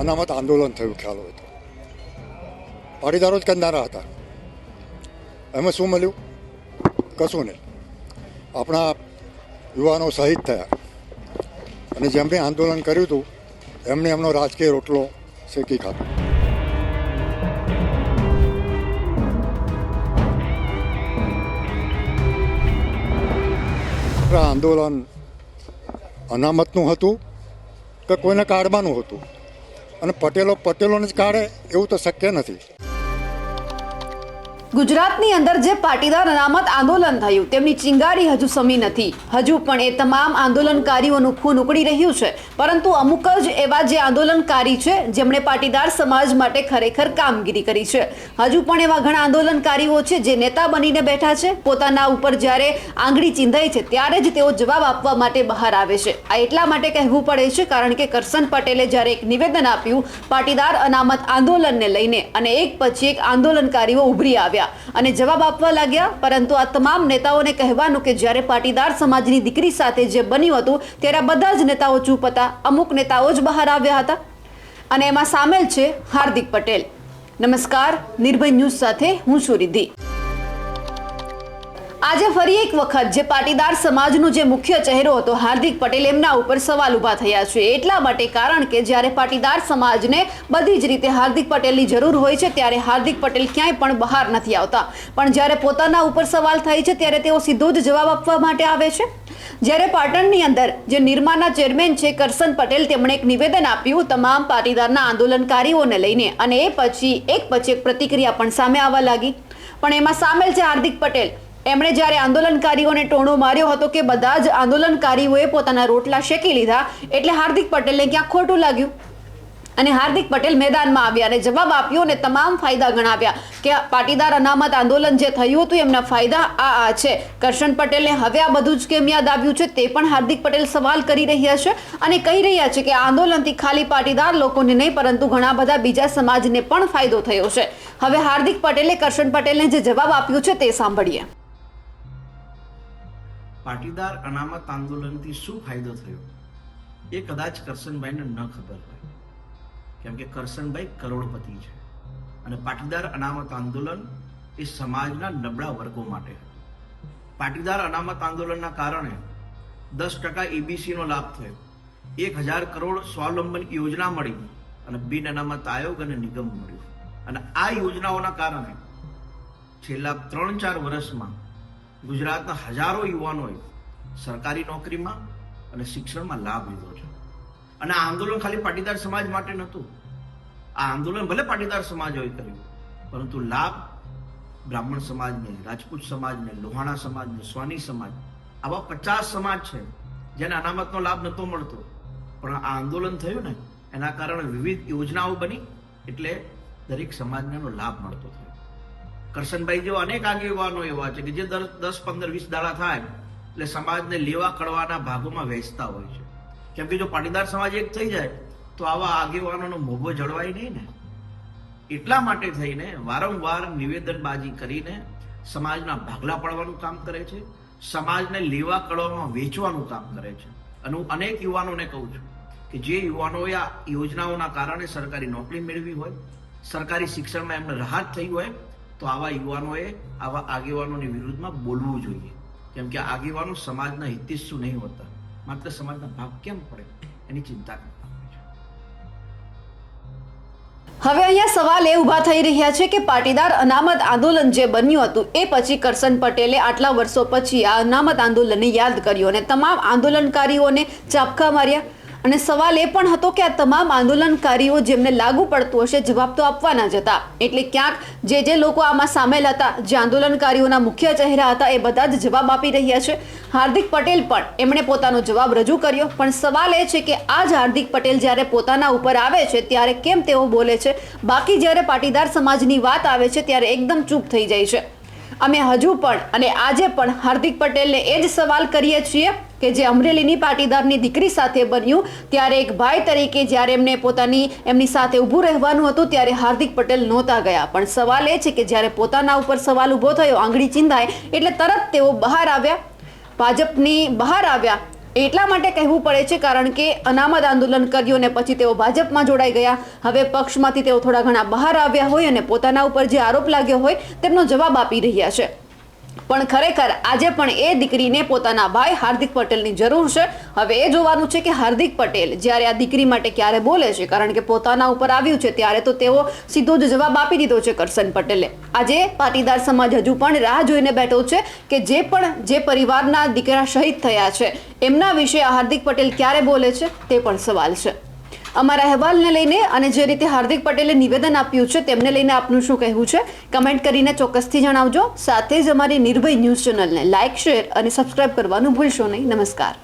અનામત આંદોલન થયું, ખ્યાલ હોય તો. પાટીદારો જ કરનારા હતા. એમાં શું મળ્યું? કશું નહીં. આપણા યુવાનો શહીદ થયા અને જેમણે આંદોલન કર્યું હતું એમણે એમનો રાજકીય રોટલો શેકી ખાધો. આંદોલન અનામતનું હતું કે કોઈને કાઢવાનું હતું, અને પટેલોને જ કાઢે એવું તો શક્ય નથી. ગુજરાતની અંદર જે પાટીદાર અનામત આંદોલન થયું તેમની ચિંગારી હજુ સમી નથી. હજુ પણ એ તમામ આંદોલનકારીઓનું ખૂન ઉકળી રહ્યું છે, પરંતુ અમુક જ એવા જે આંદોલનકારી છે જેમણે પાટીદાર સમાજ માટે ખરેખર કામગીરી કરી છે. હજુ પણ એવા ઘણા આંદોલનકારીઓ છે જે નેતા બનીને બેઠા છે. પોતાના ઉપર જ્યારે આંગળી ચીંધાય છે ત્યારે જ તેઓ જવાબ આપવા માટે બહાર આવે છે. આ એટલા માટે કહેવું પડે છે કારણ કે કરશન પટેલે જ્યારે એક નિવેદન આપ્યું પાટીદાર અનામત આંદોલનને લઈને, અને એક પછી એક આંદોલનકારીઓ ઉભરી આવ્યા અને જવાબ આપવા લાગ્યા. પરંતુ આ તમામ નેતાઓને કહેવાનું કે જ્યારે પાટીદાર સમાજની દીકરી સાથે જે બન્યું હતું ત્યારે બધા જ નેતાઓ ચૂપ હતા. અમુક નેતાઓ જ બહાર આવ્યા હતા અને એમાં સામેલ છે હાર્દિક પટેલ. નમસ્કાર, નિર્ભય ન્યૂઝ સાથે હું છું રિદ્ધિ. આજે ફરી એક વખત જે પાટીદાર સમાજનો જે મુખ્ય ચહેરો હતો હાર્દિક પટેલ, એમના ઉપર સવાલ ઊભા થયા છે. એટલા માટે કારણ કે જ્યારે પાટીદાર સમાજને બધી જ રીતે હાર્દિક પટેલની જરૂર હોય છે ત્યારે હાર્દિક પટેલ ક્યાંય પણ બહાર નથી આવતા. પણ જ્યારે પોતાના ઉપર સવાલ થાય છે ત્યારે તેઓ સીધો જ જવાબ આપવા માટે આવે છે. જ્યારે પાટણની અંદર જે નિરમાના ચેરમેન છે કરશન પટેલ, તેમણે એક નિવેદન આપ્યું તમામ પાટીદારના આંદોલનકારીઓને લઈને, અને એ પછી એક પ્રતિક્રિયા પણ સામે આવવા લાગી. પણ એમાં સામેલ છે હાર્દિક પટેલ. એમણે જ્યારે આંદોલનકારીઓને ટોણો માર્યો હતો કે બધા જ આંદોલનકારીઓએ પોતાના રોટલા શેકી લીધા, એટલે હાર્દિક પટેલને ક્યાંક ખોટું લાગ્યું અને હાર્દિક પટેલ મેદાનમાં આવ્યા અને જવાબ આપ્યો અને તમામ ફાયદા ગણાવ્યા કે પાટીદાર અનામત આંદોલન જે થયું હતું એમના ફાયદા આ છે. કરશન પટેલને હવે આ બધું જ કેમ યાદ આવ્યું છે તે પણ હાર્દિક પટેલ સવાલ કરી રહ્યા છે અને કહી રહ્યા છે કે આ આંદોલનથી ખાલી પાટીદાર લોકોને નહીં પરંતુ ઘણા બધા બીજા સમાજને પણ ફાયદો થયો છે. હવે હાર્દિક પટેલે કરશન પટેલને જે જવાબ આપ્યો છે તે સાંભળીએ. પાટીદાર અનામત આંદોલનથી શું ફાયદો થયો એ કદાચ કરશનભાઈને ન ખબર હોય, કેમ કે કરશનભાઈ કરોડપતિ છે અને પાટીદાર અનામત આંદોલન એ સમાજના નબળા વર્ગો માટે હતું. પાટીદાર અનામત આંદોલનના કારણે 10% EBCનો લાભ થયો, 1000 કરોડ સ્વાવલંબન યોજના મળી અને બિન અનામત આયોગ અને નિગમ મળ્યું. અને આ યોજનાઓના કારણે છેલ્લા 3-4 વર્ષમાં ગુજરાતના હજારો યુવાનોએ સરકારી નોકરીમાં અને શિક્ષણમાં લાભ લીધો છે. અને આ આંદોલન ખાલી પાટીદાર સમાજ માટે નહોતું. આ આંદોલન ભલે પાટીદાર સમાજોએ કર્યું, પરંતુ લાભ બ્રાહ્મણ સમાજને, રાજપૂત સમાજને, લોહાણા સમાજને, સ્વાની સમાજ, આવા 50 સમાજ છે જેને અનામતનો લાભ નહોતો મળતો. પણ આ આંદોલન થયું ને એના કારણે વિવિધ યોજનાઓ બની એટલે દરેક સમાજને એનો લાભ મળતો થયો. કરશનભાઈ જેવા અનેક આગેવાનો એવા છે કે જે 10, 15, 20 દાડા થાય એટલે સમાજને લેવા કડવાના ભાગોમાં વહેંચતા હોય છે. કેમ કે જો પાટીદાર સમાજ એક થઈ જાય તો આવા આગેવાનોનો મોભો જળવાય નહીં ને. એટલા માટે થઈને વારંવાર નિવેદનબાજી કરીને સમાજના ભાગલા પાડવાનું કામ કરે છે, સમાજને લેવા કડવામાં વેચવાનું કામ કરે છે. અને હું અનેક યુવાનોને કહું છું કે જે યુવાનોએ આ યોજનાઓના કારણે સરકારી નોકરી મેળવી હોય, સરકારી શિક્ષણમાં એમને રાહત થઈ હોય, તો આવા યુવાનોએ આવા આગેવાનોની વિરુદ્ધમાં બોલવું જોઈએ. કેમ કે આગેવાનો સમાજના હિતેચ્છુ નહીં હોતા, માત્ર સમાજના ભાગ કેમ પડે એની ચિંતા કરતા હોય છે. હવે અહીંયા સવાલ એ ઊભા થઈ રહ્યા છે કે પાટીદાર અનામત આંદોલન જે બન્યું હતું એ પછી કરશન પટેલે આટલા વર્ષો પછી આ અનામત આંદોલનને યાદ કર્યું અને તમામ આંદોલનકારીઓને ચાપકા માર્યા. અને સવાલ એ પણ હતો કે આ તમામ આંદોલનકારીઓ જેમને લાગુ પડતું હશે જવાબ તો આપવાના જ હતા. એટલે ક્યાંક જે લોકો આમાં સામેલ હતા, જે આંદોલનકારીઓના મુખ્ય ચહેરા હતા, એ બધા જ જવાબ આપી રહ્યા છે. હાર્દિક પટેલ પણ એમણે પોતાનો જવાબ રજૂ કર્યો. પણ સવાલ એ છે કે આ જ હાર્દિક પટેલ જ્યારે પોતાના ઉપર આવે છે ત્યારે કેમ તેઓ બોલે છે, બાકી જ્યારે પાટીદાર સમાજની વાત આવે છે ત્યારે એકદમ ચૂપ થઈ જાય છે. અમે હજુ પણ અને આજે પણ હાર્દિક પટેલને એ જ સવાલ કરીએ છીએ કે જે અમરેલીની પાટીદારની દીકરી સાથે બન્યું ત્યારે એક ભાઈ તરીકે જ્યારે એમની સાથે ઊભું રહેવાનું હતું ત્યારે હાર્દિક પટેલ નહોતા ગયા. પણ સવાલ એ છે કે જ્યારે પોતાના ઉપર સવાલ ઊભો થયો, આંગળી ચીંધાય એટલે તરત તેઓ બહાર આવ્યા, ભાજપની બહાર આવ્યા એટલા માટે કહેવું પડે છે કારણ કે અનામત આંદોલન કર્યું અને પછી તેઓ ભાજપમાં જોડાઈ ગયા. હવે પક્ષમાંથી તેઓ થોડા ઘણા બહાર આવ્યા હોય અને પોતાના ઉપર જે આરોપ લાગ્યો હોય તેમનો જવાબ આપી રહ્યા છે. પણ ખરેખર આજે પણ એ દીકરીને પોતાના ભાઈ હાર્દિક પટેલની જરૂર છે. હવે એ જોવાનું છે કે હાર્દિક પટેલ જ્યારે આ દીકરી માટે ક્યારે બોલે છે, કારણ કે પોતાના ઉપર આવ્યું છે ત્યારે તો તેઓ સીધો જ જવાબ આપી દીધો છે કરશન પટેલે. આજે પાટીદાર સમાજ હજુ પણ રાહ જોઈને બેઠો છે કે જે પરિવારના દીકરા શહીદ થયા છે એમના વિશે હાર્દિક પટેલ ક્યારે બોલે છે તે પણ સવાલ છે. અમારા અહેવાલને લઈને અને જે રીતે હાર્દિક પટેલે નિવેદન આપ્યું છે તેમને લઈને આપનું શું કહેવું છે કમેન્ટ કરીને ચોક્કસથી જણાવજો. સાથે જ અમારી નિર્ભય ન્યૂઝ ચેનલને લાઇક, શેર અને સબસ્ક્રાઇબ કરવાનું ભૂલશો નહીં. નમસ્કાર.